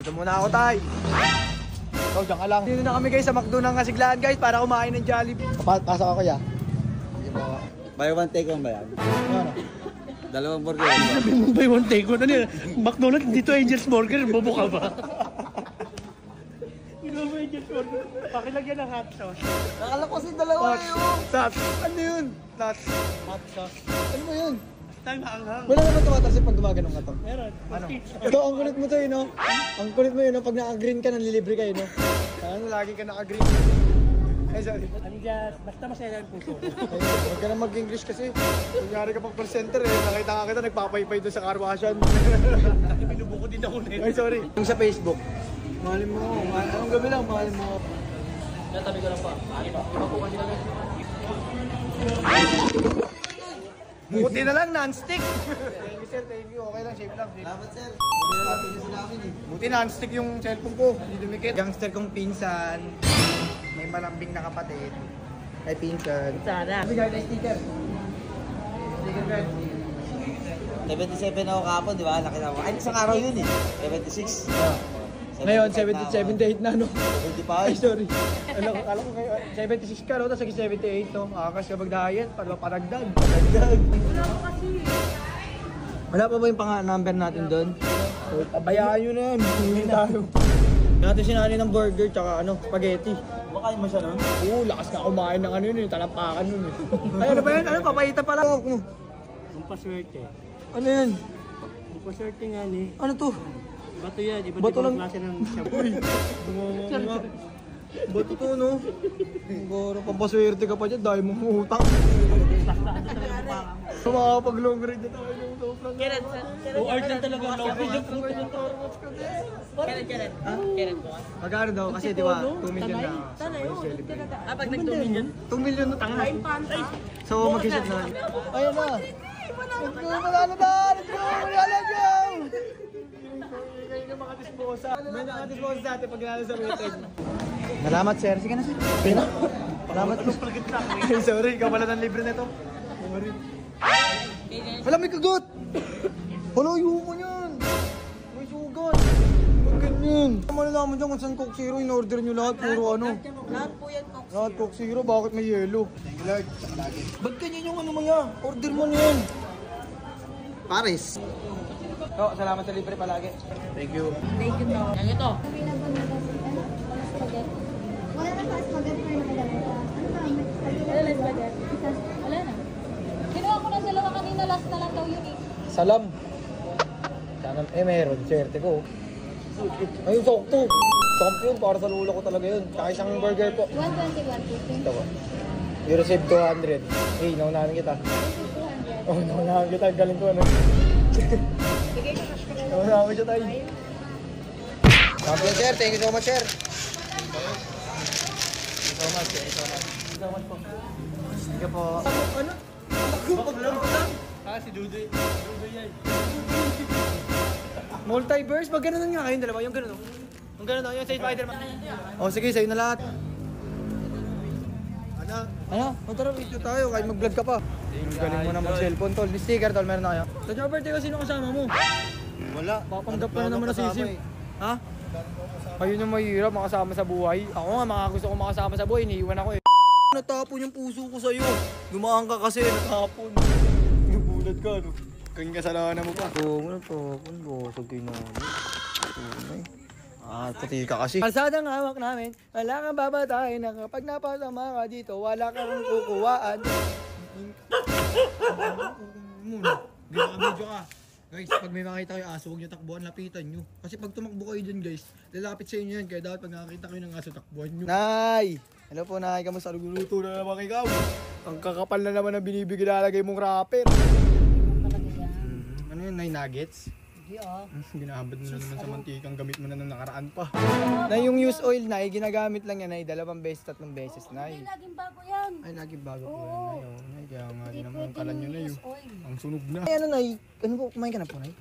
Dito muna ako, tay. Ikaw, dyan ka lang. Dito na kami guys sa McDo ng Kasiglaan guys para kumain ng Jollibee. Pasok ako ya. Buy one take one ba yan? Ano? Dalawang burger. Sabi mo buy one take one. Ano yun? McDonald's dito Angel's Burger. Bobo ka ba? Ino mo Angel's Burger. Pakilagyan ng hot sauce. Nakala ko kasi dalawa yun. Sauce. Ano yun? Sauce. Hot sauce. Ano mo yun? Tang maanghang. Wala naman tumatalsik pag gumaganong ka to. Meron. Ano? Ito, ang kulit mo to yun, no? Ang kulit mo yun, no? Pag naka-green ka, nanlilibre kayo, no? Ano, lagi ka naka-green. Ay, sorry. Ano dyan? Basta masaya lang puso ko. Ay, huwag ka na mag-English kasi. Kunyari ka pang call center, eh. Nakita ka kita, nagpapaypay doon sa car washan. Binubuko din ako na Ay, sorry. Yung sa Facebook. Mahalin mo. Anong gabi lang, mahalin mo. Natabi ko lang pa. Iba po kanila lang. Buti na lang, non-stick. Thank you, sir. Thank you. Okay lang, safe lang. Salamat sir. Buti non-stick yung cellphone ko. Hindi dumikit. Youngster kong pinsan. May malambing na kapatid. Ay, pinsan. Sana. Bigay na sticker. Sticker guard. 77 ako kapon, di ba? Laki na ako. Ay, isang araw yun eh. 76. Ngayon, 78 na, no? 75. Ay, sorry. Alam ko ngayon, 76 ka, no? Tapos naging 78, no? Akas ka mag-diet, panagdag. Wala pa ba yung number natin doon? Bayaan nyo na yan. Hindi tayo. Natin sinani ng burger, tsaka spaghetti. Makain mo siya nun? Oo, lakas ka kumain ng ano yun, talampakan yun. Ay, ano ba yan? Ano, papayita pala. Ang paswerte. Ano yan? Ang paswerte nga ni. Ano to? Bato yan. Iba't Bato ibang lang. klase ng shampoo. Uy, bato to, no? Siguro, pampaswerte ka pa dyan dahil mong utang. Makakapag long ride na tayo ng sobrang. Kailan? art lang talaga long ride. Kailan? Kailan po? Magkano daw? Kasi di ba, 2 million na. Pag nag 2 million? 2 million na tanga. So, mag-isip na. Ayun na. Let's go, manalo na! Let's go, manalo go! Ngayon yung mga disposa. May naka-disposa sa atin pag nalo sa meeting. Salamat, sir. Sige na, sir. Pina. Salamat. Sorry, ikaw pala ng libre na ito. Sorry. Wala, may kagot! Palayo mo yan! May sugat! Huwag ganyan! Malalaman dyan kung saan Coke Zero, in-order nyo lahat, puro ano. Lahat po yan, Coke. Lahat Coke Zero, bakit may yellow? Thank you, Lord. Ba't ganyan yung ano mo yan? Order mo na yan! Paris! Oh, salamat sa libre palagi. Thank you. Thank you po. Yan ito. Wala na sa spaghetti pero nakadala. Wala na spaghetti. Wala na. Kinuha ko na dalawa kanina, last na lang daw yun eh. Salam. Sana, meron. Swerte ko. Ayun, sakto. Champion, para sa lula ko talaga yun. Tsaka isang burger po. 120. Ito po. You receive 200. Hey, naunahan kita. 200. Oh, naunahan kita. Galing ko ano. Bigay ko cash ko na lang. Naunahan ko siya tayo. Champion, sir. Thank you so much, sir. Thank you so much, sir. Thank you so much po. Thank you po. Ano? Si Dudoy. Dudoy yan. Multiverse? Pag gano'n nga kayong dalawa, yung gano'n o. Yung gano'n o, yung sa Spider-Man. O sige, sa'yo na lahat. Ano? O tara, video tayo, kahit mag-vlog ka pa. Galing mo na mag-cellphone, tol. May sticker, tol, meron na kayo. Sa job birthday ko, sino kasama mo? Wala. Papanggap ka na naman na sisiw. Ha? Ayun yung mahirap, makasama sa buhay. Ako nga, gusto ko makasama sa buhay, iniiwan ako eh. Natapon yung puso ko sa'yo. Dumaan ka kasi, natapon. Nagulat ka, no? Kanyang kasalanan mo pa. Oo, natapon. Bosog kayo namin. Puti ka kasi. Kalsada ng hawak namin, wala kang babatayin na kapag napasama ka dito, wala kang kukuwaan. Muna, medyo ka. Guys, pag may makita kayo aso, huwag nyo takbuhan, lapitan nyo. Kasi pag tumakbo kayo dyan guys, lalapit sa inyo yan. Kaya dapat pag nakakita kayo ng aso, takbuhan nyo. Nay! Hello po, Nay. Kamusta? Luluto na naman ikaw. Ang kakapal na naman ang binibigay lalagay mong wrapper. Ano yun, Nay? Nuggets? Hindi ah. Ginahabad mo na naman sa mantikang gamit mo na nung nakaraan pa. Nay, yung used oil, Nay, ginagamit lang yan, Nay. 2 beses, 3 beses, Nay. Laging bago yan. Ay, lagi bago po yan, Nay. Oh, Nay, kaya nga din naman ang kalan nyo, Nay. Oil. Ang sunog na. Ay, ano, Nay? Ano po, kumain ka na po, Nay?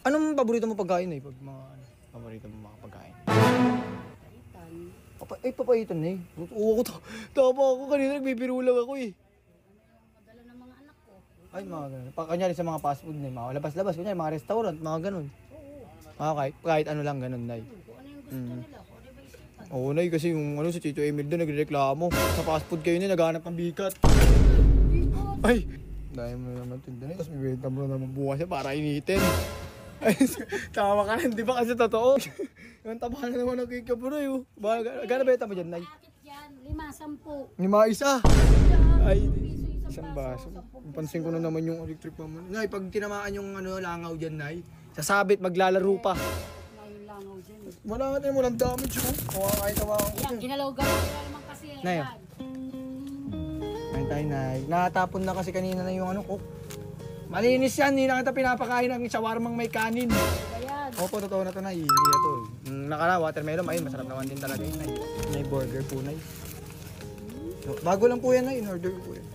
Anong paborito mo pagkain, Nay? Pag mga, ano, paborito mo mga pagkain? Papaitan, Nay. Oo, tama ako. Kanina nagbibiro lang ako, eh. Madala ng mga anak ko. Ay, mga ganun. Kanyari sa mga fast food, Nay, mga labas-labas. Kunyari, mga restaurant, mga ganun. Oo. Kahit ano lang ganun, Nay. Oo, Nay, kasi yung ano, si Tito Emil doon nagreklamo. Sa fast food kayo na, naghanap ng bikat. Ay! Dahil mo naman tinda na, tapos bibenta mo na naman bukas yan para initin. Ay, tama ka na, di ba kasi totoo? Yung taba na naman ng cake ka po, Nay. Gano'n ba yung tama dyan, Nay? Bakit yan? 5, 10. 5 isa. Ay, isang baso. Pansin ko na naman yung electric pa mo. Nay, pag tinamaan yung ano, langaw dyan, Nay, sasabit, maglalaro pa. May langaw dyan. Wala natin mo lang damage, oh. Kung kahit tawakan ko. Yan, ginalaw-galaw ko naman kasi. Nay, Yan. Kain tayo, Nay. Natapon na kasi kanina na yung ano, cook. Malinis yan, hindi na kita pinapakain ng shawarmang may kanin. Ayan. Opo, totoo na to, Nay. Hindi na to. Nakala, watermelon, ayun, masarap naman din talaga yun, Nay. May burger po, Nay. Bago lang po yan, Nay. In-order ko po yan.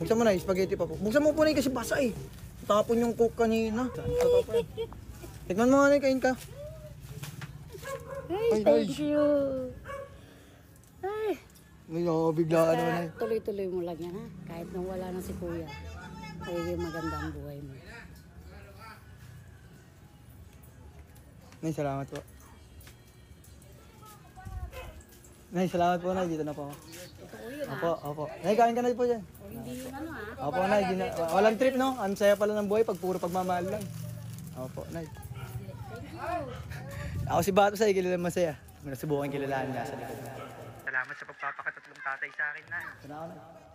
Buksan mo, Nay. Spaghetti pa po. Buksan mo po, Nay, kasi basa eh. Tapon yung cook kanina. Totoo pa yan. Tikman mo, Nay. Kain ka. Ay, Thank you. Ay. May biglaan naman, Nay. Tuloy-tuloy mo lang yan ha. Kahit nang wala na si Kuya. Magiging maganda ang buhay mo. Nay, salamat po. Nay, salamat po, Nay. Dito na po ako. Totoo yun ha. Opo. Nay, kain ka na po dyan. O hindi yun ano ha. Opo, Nay. Walang trip, no? Ang saya pala ng buhay pag puro pagmamahal lang. Opo, Nay. Ako si Bato sa kilala masaya. Nasubukan kilalaan nga sa likod. Salamat sa pagpapakatatlong tatay sa akin, Nay. Salamat, Nay.